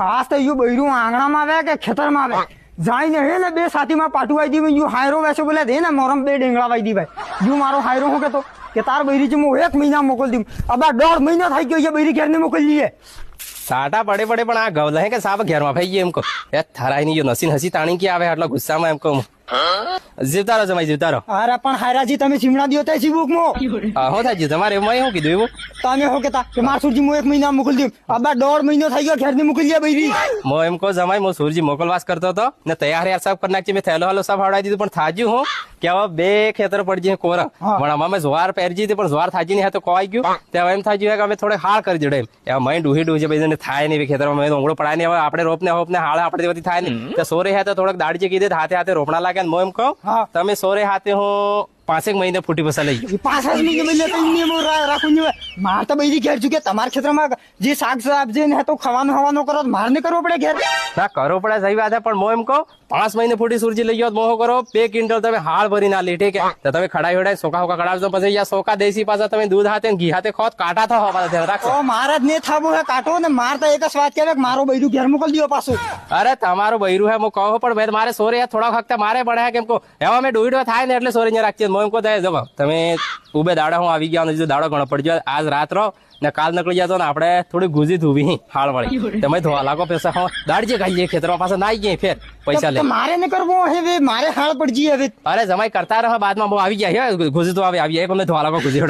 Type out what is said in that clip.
આજ તો યુ બૈરું આંગણામાં આવે કે ખેતરમાં આવે જાઈને હે ને બે સાથીમાં પાટું આવી દી યુ હાયરો વેસે બોલે દે ને મોરમ બે ડેંગળા વાઈ દી ભાઈ યુ મારો હાયરો હું કેતો કે તાર બૈરી છે હું 1 મહિના મોકલ દી અબા 1.5 મહિનો થઈ ગયો છે બૈરી ઘેર ને મોકલી લઈએ સાટા પડે પણ આ ગવલા હે કે સાબ ઘેરમાં ફાઈ ગયો એમ કહો એ થરાઈ ની નસીન હસી તાણી કે આવે આટલા ગુસ્સામાં એમ કહું જીવતારો જમાઈ જીવતારો અરે પણ હાયરાજી તમે ચીમડા દિયો તે સીબુક મો હો થાય તમારે એમાં શું કીધું એવું તમે હો કેતા કે માર સુરજી હું 1 મહિના મોકલી દી અબા 1.5 મહિનો થઈ ગયો ઘેર ને મોકલી લે બૈરી મો એમ કહો જમાઈ હું સુરજી મોકલવાસ કરતો હતો ને તૈયાર યાર સાફ કરી નાખી મેં થેલો હાલો સાફ આવડાવી દીધું પણ થાજ્યું હું કે હવે બે ખેતર પડી જાય કોરા પણ અમે જોવાર પહેરજી હતી પણ જોવાર થાજી નહીં તો કોવાઈ ગયું ત્યાં એમ થાજ્યું કે અમે થોડે હાળ કરી જોડે એમ મય ડૂહી ડૂહી બધાને થાય નહીં ખેતરમાં મેં ઊંઘળો પડાય નહીં હવે આપણે રોપને હાળ આપણે બધી થાય નહીં તો સોરે હાથે થોડોક દાડજી કીધે હાથે હાથે રોપણા લાગ્યા મો એમ કહો તમે સોરે હાથે હું 5 મહિને ફૂટી પસા લઈ 5 મહિને કઈ રાખું માર તો બૈરી ઘેર છું કે તમારા ખેતરમાં જે શાક સાબજી ને તો ખાવાનું કરો માર ને કરવો પડે ઘેર ના કરવો પડે સહી વાત પણ મો એમ કહો 5 મહિને ફૂટી સુરજી લઈ ગયો મોહો કરો 2 ક્વિન્ટલ તમે હાળ ભરી ના લી ઠીક તો તમે ખડાઈ હોડાઈ સોકા કડાવજો પછી યા સોકા દેશી પાછા તમે દૂધ હાથે ઘી હાથે ખોત કાટા થવા પાછા રાખો મારા જ ને થાબો હે કાટો ને માર તો એક જ વાત કહેવે કે મારો બૈરું ઘેર મોકલી દો પાછું અરે તમારું બૈરું હે હું કહો પણ મારે સોરે થોડા વખત મારે પડે કેમ કહો એવા મેં ડોઈડો થાય ને એટલે સોરે રાખીએ મો એમ કહો દે જવા તમે ઉભે દાડા હું આવી ગયા જો દાડો ઘણો પડજો આજ રાત રહો ને કાલ નીકળી જતો ને આપણે થોડી ગુજી ધુવી હાળ વાળી તમે ધોવા લાગો પૈસા હો દાડજે ખાઈએ ખેતરમાં પાછા નાઈ ગયે ફેર પૈસા લે મારે ને કરવો હવે મારે હાળ પડજી હવે અરે જમાઈ કરતા રહો બાદમાં બહુ આવી ગયા ગુજી તો આવી પણ ધોવા લાગો ગુજી